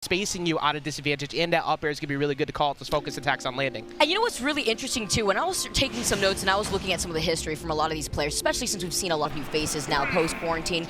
spacing you out of disadvantage, and that up air is going to be really good to call out those focus attacks on landing. And you know what's really interesting, too? When I was taking some notes and I was looking at some of the history from a lot of these players, especially since we've seen a lot of new faces now post-quarantine,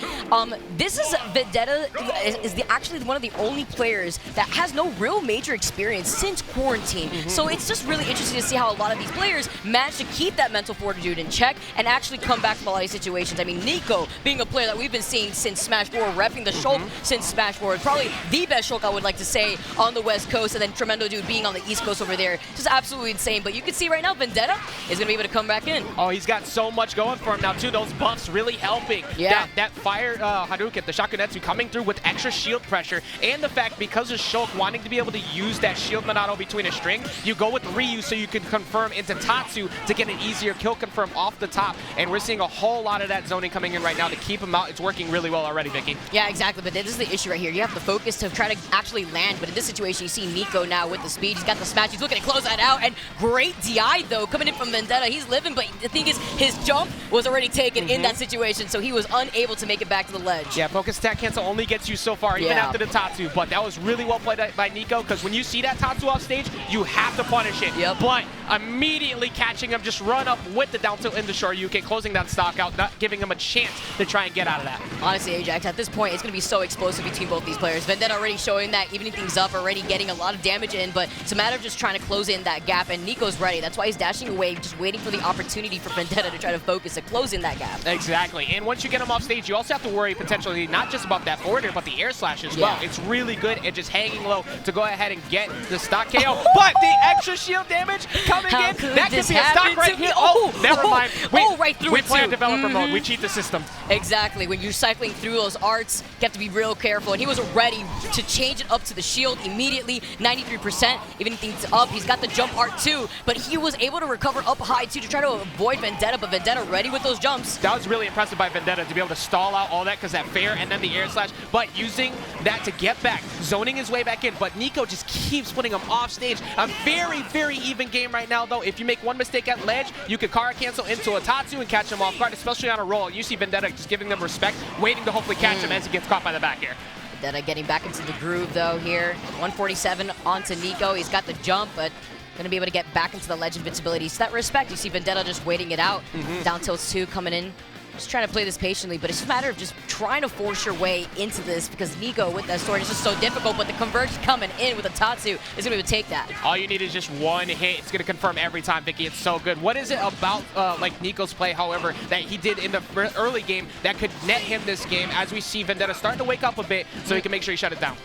this is Vendetta is actually one of the only players that has no real major experience since quarantine. So it's just really interesting to see how a lot of these players manage to keep that mental fortitude in check and actually come back from a lot of these situations. I mean, Nicko being a player that we've been seeing since Smash 4, repping the Shulk since Smash 4, probably the best Shulk I would like to say on the West Coast, and then Tremendo Dude being on the East Coast over there. Just absolutely insane. But you can see right now Vendetta is going to be able to come back in. Oh, he's got so much going for him now, too. Those buffs really helping. Yeah. That fire Hadouken, the Shakunetsu coming through with extra shield pressure, and the fact because of Shulk wanting to be able to use that shield Monado between a string, you go with Ryu so you can confirm into Tatsu to get an easier kill confirm off the top. And we're seeing a whole lot of that zoning coming in right now to keep him out. It's working really well already, Vicky. Yeah, exactly. But this is the issue right here. You have the focus to try to actually land. But in this situation, you see Nicko now with the speed. He's got the smash. He's looking to close that out. And great DI, though, coming in from Vendetta. He's living, but the thing is, his jump was already taken in that situation, so he was unable to make it back to the ledge. Yeah, focus attack cancel only gets you so far, even after the Tatsu. But that was really well played by Nicko, because when you see that Tatsu off stage, you have to punish it. But immediately catching him, just run up with the down tilt in the Shoryuken, closing that stock out, not giving him a chance to try and get out of that. Honestly, Ajax, at this point, it's going to be so explosive between both these players. Vendetta already showing that, evening things up, already getting a lot of damage in, but it's a matter of just trying to close in that gap, and Nicko's ready. That's why he's dashing away, just waiting for the opportunity for Vendetta to try to focus and close in that gap. Exactly, and once you get him off stage, you also have to worry potentially not just about that forward air, but the air slash as well. It's really good at just hanging low to go ahead and get the stock KO, but the extra shield damage coming in, that could be a stock right here. Oh, never mind. Right through we play in developer mode. We cheat the system. Exactly. When you're cycling through those arts, you have to be real careful. And he was ready to change it up to the shield immediately. 93%. Even things up. He's got the jump art too, but he was able to recover up high too to try to avoid Vendetta. But Vendetta ready with those jumps. That was really impressive by Vendetta to be able to stall out all that because that fair and then the air slash, but using that to get back, zoning his way back in. But Nicko just keeps putting him off stage. A very, very even game right now, though. If you make one mistake at ledge, you could Kara cancel into a Tatsu and catch him off guard, especially on a roll. You see Vendetta just giving them respect, waiting to hopefully catch him as he gets caught by the back air. Vendetta getting back into the groove, though, here. 147 onto Nicko. He's got the jump, but going to be able to get back into the ledge invincibility. So that respect, you see Vendetta just waiting it out. Down tilts 2 coming in. Just trying to play this patiently, but it's just a matter of just trying to force your way into this because Nicko with that sword is just so difficult, but the converge coming in with a Tatsu is going to be able to take that. All you need is just one hit. It's going to confirm every time, Vicky. It's so good. What is it about like Nicko's play, however, that he did in the early game that could net him this game as we see Vendetta starting to wake up a bit so he can make sure he shut it down?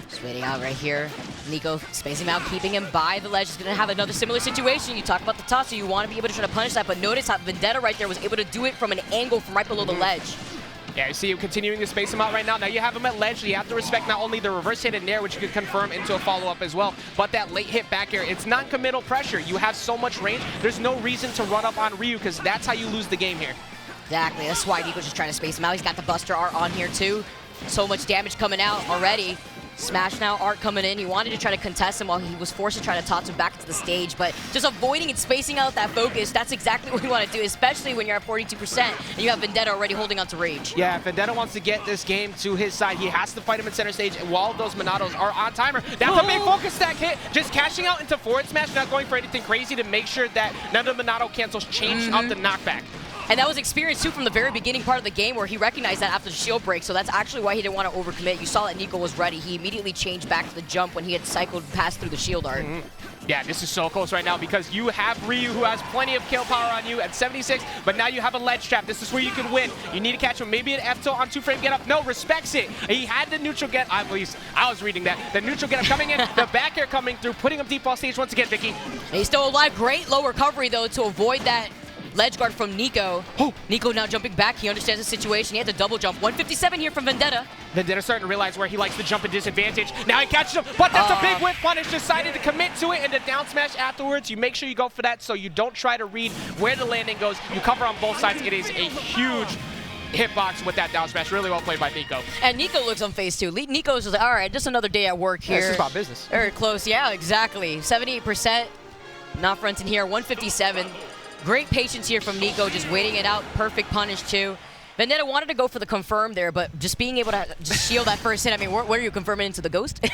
Just waiting out right here. Nicko spacing him out, keeping him by the ledge. He's going to have another similar situation. You talk about the Tatsu, you want to be able to try to punish that, but notice how Vendetta right there was able to do it from an angle from right below the ledge. Yeah, you see him continuing to space him out right now. Now you have him at ledge, so you have to respect not only the reverse hit in there, which you could confirm into a follow-up as well, but that late hit back air. It's non-committal pressure. You have so much range. There's no reason to run up on Ryu, because that's how you lose the game here. Exactly. That's why Nicko's just trying to space him out. He's got the Buster Art on here, too. So much damage coming out already. Smash now, Art coming in. He wanted to try to contest him while he was forced to try to toss him back into the stage, but just avoiding and spacing out that focus, that's exactly what you want to do, especially when you're at 42% and you have Vendetta already holding on to Rage. Yeah, if Vendetta wants to get this game to his side, he has to fight him in center stage, and while those Monados are on timer, that's a big focus stack hit, just cashing out into forward smash, not going for anything crazy to make sure that none of the Monado cancels changed out the knockback. And that was experienced, too, from the very beginning part of the game where he recognized that after the shield break, so that's actually why he didn't want to overcommit. You saw that Nicko was ready. He immediately changed back to the jump when he had cycled past through the shield art. Yeah, this is so close right now because you have Ryu who has plenty of kill power on you at 76, but now you have a ledge trap. This is where you can win. You need to catch him. Maybe an F-tilt on 2-frame get up. No, respects it. He had the neutral get, at least I was reading that. The neutral get up coming in, the back air coming through, putting him deep off stage once again, Vicky. And he's still alive. Great low recovery, though, to avoid that ledge guard from Nicko. Nicko now jumping back. He understands the situation. He had to double jump. 157 here from Vendetta. Vendetta starting to realize where he likes to jump at disadvantage. Now he catches him, but that's a big whip punish. Decided to commit to it and to down smash afterwards. You make sure you go for that so you don't try to read where the landing goes. You cover on both sides. It is a huge hitbox with that down smash. Really well played by Nicko. And Nicko looks on phase 2. Nicko's just like, all right, just another day at work here. Yeah, this is about business. Very close. Yeah, exactly. 78%. Not fronting here. 157. Great patience here from Nicko, just waiting it out. Perfect punish, too. Vendetta wanted to go for the confirm there, but just being able to just shield that first hit. I mean, what are you confirming into the ghost?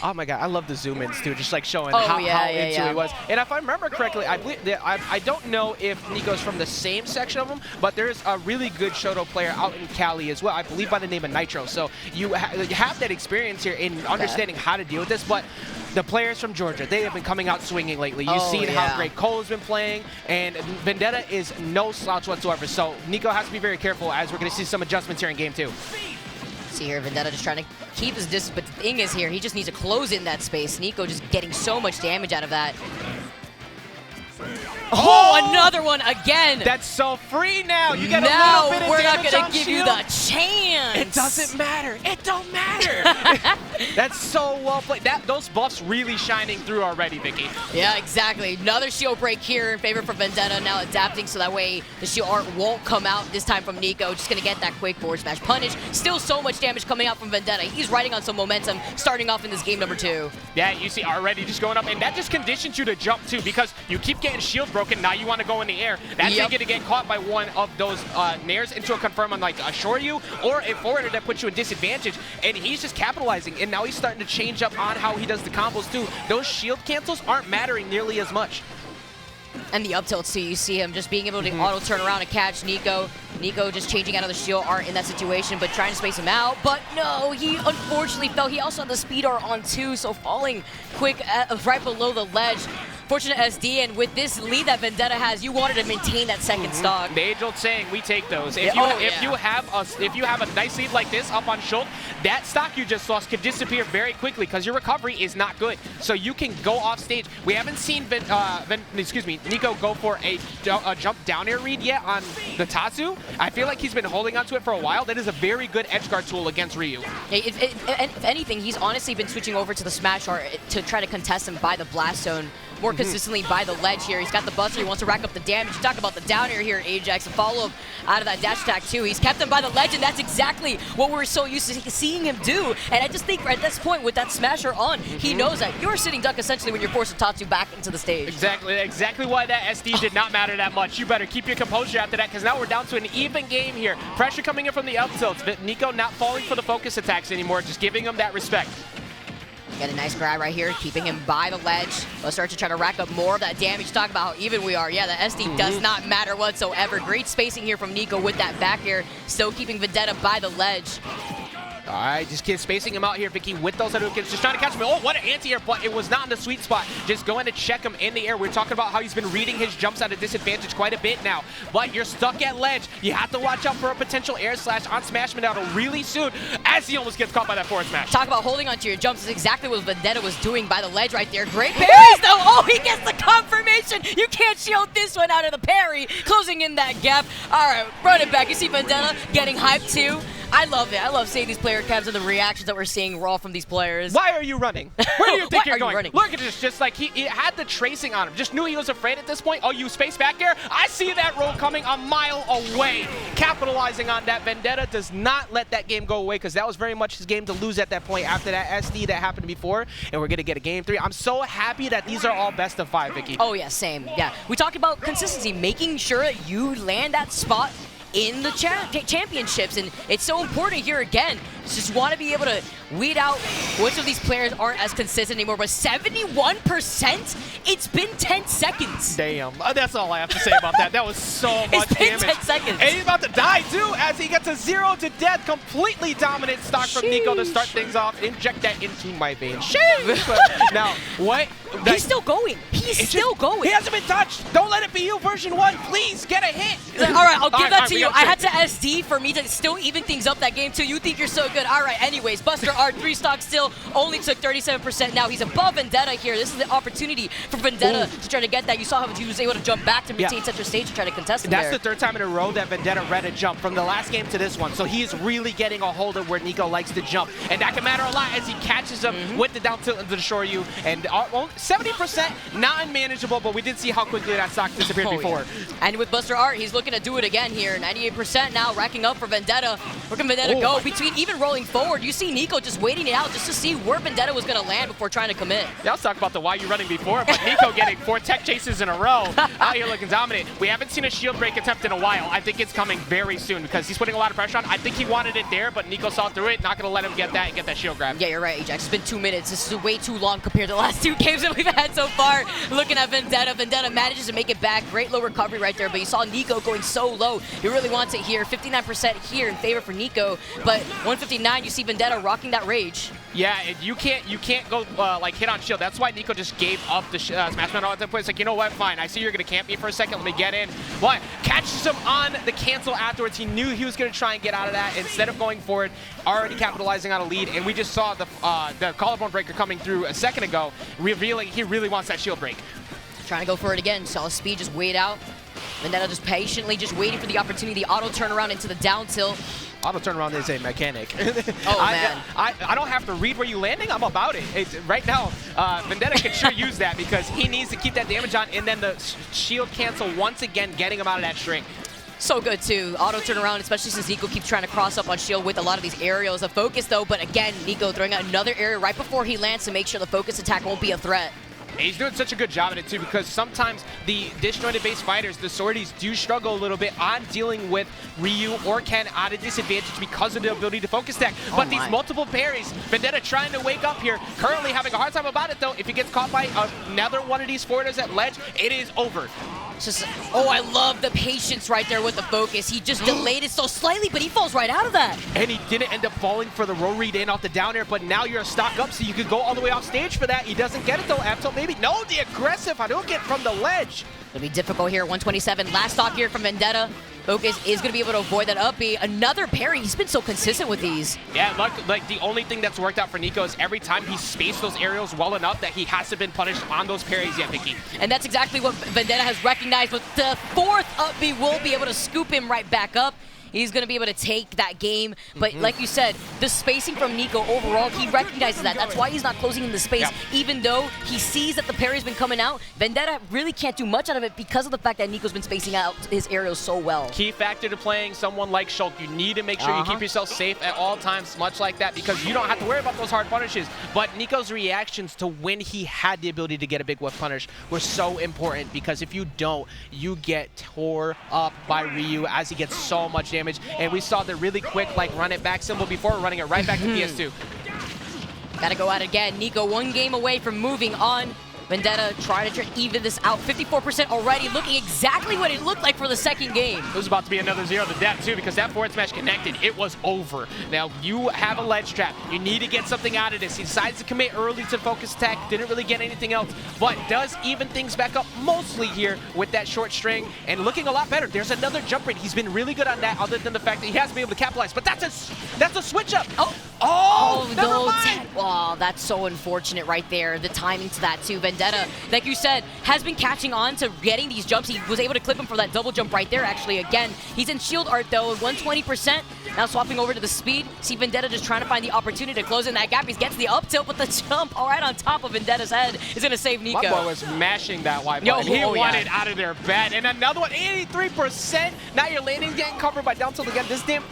Oh my god, I love the zoom-ins too, just like showing Oh, how yeah, into he was. And if I remember correctly, I believe that I don't know if Nicko's from the same section of him, but there's a really good Shoto player out in Cali as well, I believe by the name of Nitro. So you have that experience here in understanding how to deal with this, but the players from Georgia, they have been coming out swinging lately. You've seen how great Cole's been playing, and Vendetta is no slouch whatsoever. So Nicko has to be very careful as we're going to see some adjustments here in game 2. See here, Vendetta just trying to keep his distance, but the thing is here, he just needs to close in that space. Nicko just getting so much damage out of that. Oh, another one again. That's so free now. You get now a little bit of we're not damage going on to give shield. you the chance. It doesn't matter. It don't matter. That's so well played. Those buffs really shining through already, Vicky. Yeah, exactly. Another shield break here in favor for Vendetta, now adapting so that way the shield art won't come out this time from Nicko. Just going to get that quick forward smash punish. Still so much damage coming out from Vendetta. He's riding on some momentum starting off in this game number 2. Yeah, you see already just going up, and that just conditions you to jump too, because you keep getting shield broken. Now you want to go in the air. That's going to get caught by one of those nairs into a confirm on like a Shoryu or a forwarder that puts you in disadvantage, and he's just capitalizing, and now he's starting to change up on how he does the combos too. Those shield cancels aren't mattering nearly as much. And the up tilts too, you see him just being able to auto turn around and catch Nicko. Nicko just changing out of the shield art in that situation, but trying to space him out. But no, he unfortunately fell. He also had the speed art on too, so falling quick right below the ledge. Fortunate SD, and with this lead that Vendetta has, you wanted to maintain that second stock. The age-old saying, we take those. If you have a nice lead like this up on Shulk, that stock you just lost could disappear very quickly because your recovery is not good. So you can go off stage. We haven't seen Nicko go for a jump down air read yet on the Tatsu. I feel like he's been holding onto it for a while. That is a very good edge guard tool against Ryu. If anything, he's honestly been switching over to the smash art to try to contest him by the blast zone more consistently by the ledge here. He's got the buster. He wants to rack up the damage. You talk about the down air here, Ajax, and follow up out of that dash attack too. He's kept him by the ledge, and that's exactly what we're so used to seeing him do. And I just think at this point, with that smasher on, he knows that you're sitting duck essentially when you're forcing Tatsu back into the stage. Exactly why that SD did not matter that much. You better keep your composure after that, because now we're down to an even game here. Pressure coming in from the up tilts. Nicko not falling for the focus attacks anymore, just giving him that respect. Get a nice grab right here, keeping him by the ledge. Let's start to try to rack up more of that damage. Talk about how even we are. Yeah, the SD does not matter whatsoever. Great spacing here from Nicko with that back air, still keeping Vendetta by the ledge. All right, just spacing him out here, Vicky, with those Hadoukens, just trying to catch him. Oh, what an anti-air, but it was not in the sweet spot. Just going to check him in the air. We're talking about how he's been reading his jumps at a disadvantage quite a bit now, but you're stuck at ledge. You have to watch out for a potential air slash on Smash Vendetta really soon, as he almost gets caught by that forward smash. Talk about holding onto your jumps is exactly what Vendetta was doing by the ledge right there. Great parries, though. Oh, he gets the confirmation. You can't shield this one out of the parry, closing in that gap. All right, run it back. You see Vendetta getting hyped too. I love it. I love seeing these player caps and the reactions that we're seeing raw from these players. Why are you running? Where do you think you're going? Running? Look at this, just like he had the tracing on him. Just knew he was afraid at this point. Oh, you space back there? I see that roll coming a mile away. Capitalizing on that, Vendetta does not let that game go away, because that was very much his game to lose at that point after that SD that happened before, and we're going to get a game 3. I'm so happy that these are all best of 5, Vicky. Oh, yeah, same. Yeah, we talked about consistency, making sure that you land that spot in the championships, and it's so important here again. Just want to be able to weed out which of these players aren't as consistent anymore, but 71%, it's been 10 seconds. Damn, that's all I have to say about that. That was so much It's been damage. 10 seconds. And he's about to die too, as he gets a 0 to death. Completely dominant stock from Nicko to start things off. Inject that into my veins. Now, what? He's still going. He's still going. He hasn't been touched. Don't let it be you, version 1. Please, get a hit. Like, all right, I'll give that to you. I had to SD for me to still even things up that game too. You think you're so good. All right, anyways, Buster R, 3 stock still, only took 37% now. He's above Vendetta here. This is the opportunity for Vendetta to try to get that. You saw how he was able to jump back to maintain center stage and try to contest him. That's the 3rd time in a row that Vendetta read a jump from the last game to this one. So he is really getting a hold of where Nicko likes to jump. And that can matter a lot as he catches him with the down tilt into the Shoryu. And 70%, not unmanageable, but we did see how quickly that stock disappeared before. Yeah. And with Buster Art, he's looking to do it again here. 98% now, racking up for Vendetta. Where can Vendetta go? Between even rolling forward. You see Nicko just waiting it out just to see where Vendetta was going to land before trying to commit. Yeah, let's talk about the why you running before, but Nicko getting 4 tech chases in a row, out here looking dominant. We haven't seen a shield break attempt in a while. I think it's coming very soon because he's putting a lot of pressure on. I think he wanted it there, but Nicko saw through it. Not going to let him get that shield grab. Yeah, you're right, Ajax. It's been 2 minutes. This is way too long compared to the last 2 games that we've had so far. Looking at Vendetta. Vendetta manages to make it back. Great low recovery right there, but you saw Nicko going so low. He really wants it here. 59% here in favor for Nicko, but 159, you see Vendetta rocking that rage. Yeah, you can't go like hit on shield. That's why Nicko just gave up the smash man at that point. It's like, you know what, fine. I see you're gonna camp me for a second. Let me get in. What? Catches him on the cancel afterwards. He knew he was gonna try and get out of that. Instead of going forward, already capitalizing on a lead. And we just saw the collarbone breaker coming through a second ago, revealing he really wants that shield break. Trying to go for it again. Saw speed just wait out. Vendetta just patiently just waiting for the opportunity. Auto turnaround into the down tilt. Auto turnaround is a mechanic. Oh, man. I don't have to read where you're landing. I'm about it. Right now, Vendetta can sure use that because he needs to keep that damage on, and then the shield cancel once again, getting him out of that string. So good, too. Auto turnaround, especially since Nicko keeps trying to cross up on shield with a lot of these aerials. A focus, though, but again, Nicko throwing out another area right before he lands to make sure the focus attack won't be a threat. He's doing such a good job at it, too, because sometimes the disjointed-based fighters, the Swordies, do struggle a little bit on dealing with Ryu or Ken at a disadvantage because of the ability to focus tech. But these multiple parries, Vendetta trying to wake up here, currently having a hard time about it, though. If he gets caught by another one of these forwarders at ledge, it is over. Just, oh, I love the patience right there with the focus. He just delayed it so slightly, but he falls right out of that. And he didn't end up falling for the roll read in off the down air, but now you're a stock up, so you could go all the way off stage for that. He doesn't get it, though. Abtel maybe. No, the aggressive Hadouken from the ledge. It'll be difficult here. 127. Last stock here from Vendetta. Focus is going to be able to avoid that up B. Another parry. He's been so consistent with these. Yeah, like the only thing that's worked out for Nicko is every time he spaced those aerials well enough that he hasn't been punished on those parries yet, Vicky. And that's exactly what Vendetta has recognized. With the 4th up B, will be able to scoop him right back up. He's going to be able to take that game. But like you said, the spacing from Nicko overall, he recognizes that. That's why he's not closing in the space. Yep. Even though he sees that the parry's been coming out, Vendetta really can't do much out of it because of the fact that Nicko's been spacing out his aerials so well. Key factor to playing someone like Shulk, you need to make sure you keep yourself safe at all times, much like that, because you don't have to worry about those hard punishes. But Nicko's reactions to when he had the ability to get a big whiff punish were so important, because if you don't, you get tore up by Ryu as he gets so much damage. And we saw the really quick like run it back symbol before, running it right back to PS2. Gotta go at it again. Nicko 1 game away from moving on. Vendetta trying to even this out. 54% already, looking exactly what it looked like for the second game. It was about to be another 0 to death too, because that forward smash connected. It was over. Now you have a ledge trap. You need to get something out of this. He decides to commit early to focus attack. Didn't really get anything else, but does even things back up mostly here with that short string and looking a lot better. There's another jump rate. He's been really good on that, other than the fact that he hasn't been able to capitalize. But that's a switch up. Oh, that's so unfortunate right there. The timing to that too. Vendetta, like you said, has been catching on to getting these jumps. He was able to clip him for that double jump right there, actually. Again, he's in shield art though, 120%. Now swapping over to the speed. See Vendetta just trying to find the opportunity to close in that gap. He gets the up tilt, but the jump all right on top of Vendetta's head is going to save Nicko. My boy was mashing that Y button. He wanted out of there bad. And another one, 83%. Now your landing's getting covered by down tilt again. This damn,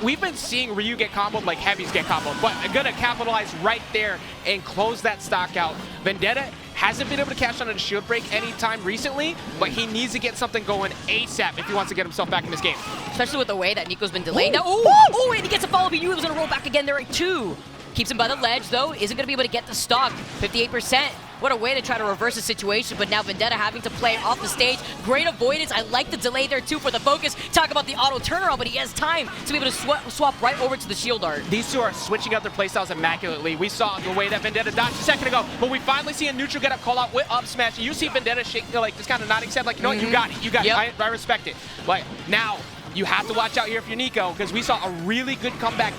we've been seeing Ryu get comboed like heavies get comboed, but I'm gonna capitalize right there and close that stock out. Vendetta hasn't been able to cash on a shield break anytime recently, but he needs to get something going ASAP if he wants to get himself back in this game. Especially with the way that Nicko's been delaying. Oh, and he gets a follow-up. He knew he was gonna roll back again there at 2. Keeps him by the ledge though, isn't gonna be able to get the stock. 58%. What a way to try to reverse the situation, but now Vendetta having to play it off the stage. Great avoidance. I like the delay there too for the focus. Talk about the auto turnaround, but he has time to be able to swap right over to the shield art. These two are switching out their playstyles immaculately. We saw the way that Vendetta dodged a second ago, but we finally see a neutral get up call out with up smash. You see Vendetta shake, like just kind of nodding his head like, you know what, you got it, you got it. I respect it. But now you have to watch out here for Nicko, because we saw a really good comeback,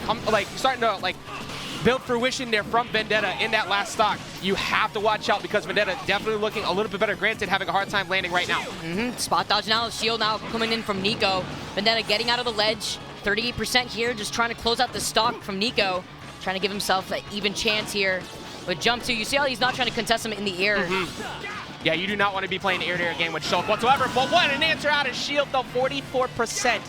starting to build fruition there from Vendetta in that last stock. You have to watch out, because Vendetta definitely looking a little bit better. Granted, having a hard time landing right now. Spot dodge now. Shield now coming in from Nicko. Vendetta getting out of the ledge. 38% here, just trying to close out the stock from Nicko. Trying to give himself an even chance here. With jump 2, you see how he's not trying to contest him in the air. Yeah, you do not want to be playing an air-to-air game with Shulk whatsoever. But what an answer out of shield, though. 44%.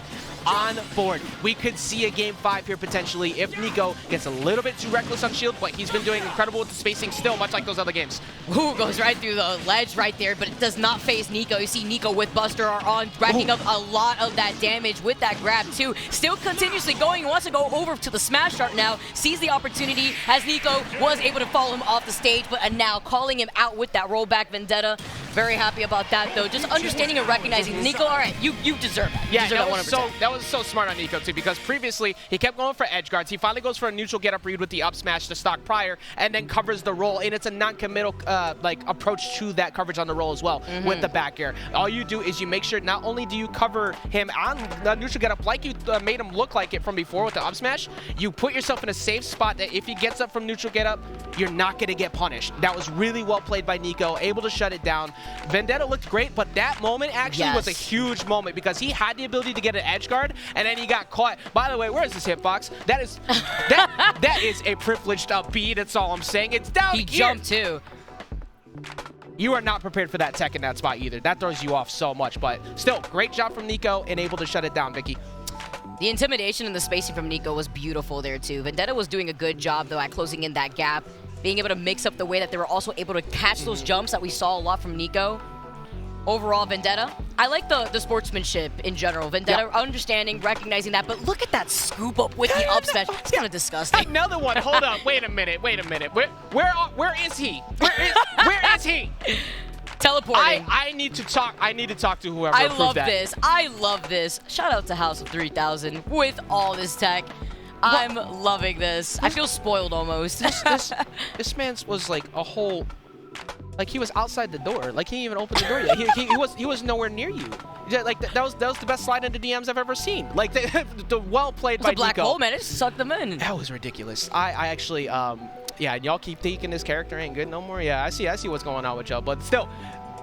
on board. We could see a game 5 here potentially if Nicko gets a little bit too reckless on shield, but he's been doing incredible with the spacing still, much like those other games. Ooh, goes right through the ledge right there, but it does not phase Nicko. You see Nicko with Buster are on, racking up a lot of that damage with that grab too. Still continuously going, wants to go over to the smash start now, sees the opportunity as Nicko was able to follow him off the stage, but now calling him out with that rollback Vendetta. Very happy about that though. Just understanding and recognizing Nicko, all right, you deserve it. Yeah, that was so smart on Nicko too, because previously he kept going for edge guards. He finally goes for a neutral get up read with the up smash to stock prior, and then covers the roll, and it's a non-committal like approach to that coverage on the roll as well with the back air. All you do is you make sure not only do you cover him on the neutral get up like you made him look like it from before with the up smash, you put yourself in a safe spot that if he gets up from neutral get up, you're not going to get punished. That was really well played by Nicko, able to shut it down. Vendetta looked great, but that moment actually was a huge moment because he had the ability to get an edge guard, and then he got caught. By the way, where is this hitbox? That is that is a privileged beat. That's all I'm saying. It's down here. He jumped too. You are not prepared for that tech in that spot either. That throws you off so much, but still, great job from Nicko and able to shut it down, Vicky. The intimidation and the spacing from Nicko was beautiful there too. Vendetta was doing a good job though at closing in that gap, being able to mix up the way that they were also able to catch those jumps that we saw a lot from Nicko. Overall, Vendetta, I like the sportsmanship in general. Vendetta understanding, recognizing that, but look at that scoop up with the up smash. It's kind of disgusting. Another one. Hold up. Wait a minute. Where is he? Where is he? Teleporting. I need to talk to whoever I approved love that. this. I love this. Shout out to House of 3000 with all this tech. I'm loving this. I feel spoiled almost. This man's was like a whole, like he was outside the door. Like he didn't even open the door yet. He was nowhere near you. Yeah, like that was the best slide into DMs I've ever seen. Like the well played by Nicko. It's a black hole, man. It just sucked them in. That was ridiculous. I actually yeah, y'all keep thinking this character ain't good no more. Yeah, I see what's going on with y'all, but still.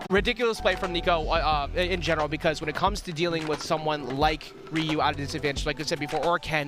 Ridiculous play from Nicko in general, because when it comes to dealing with someone like Ryu out of disadvantage, like I said before, or Ken,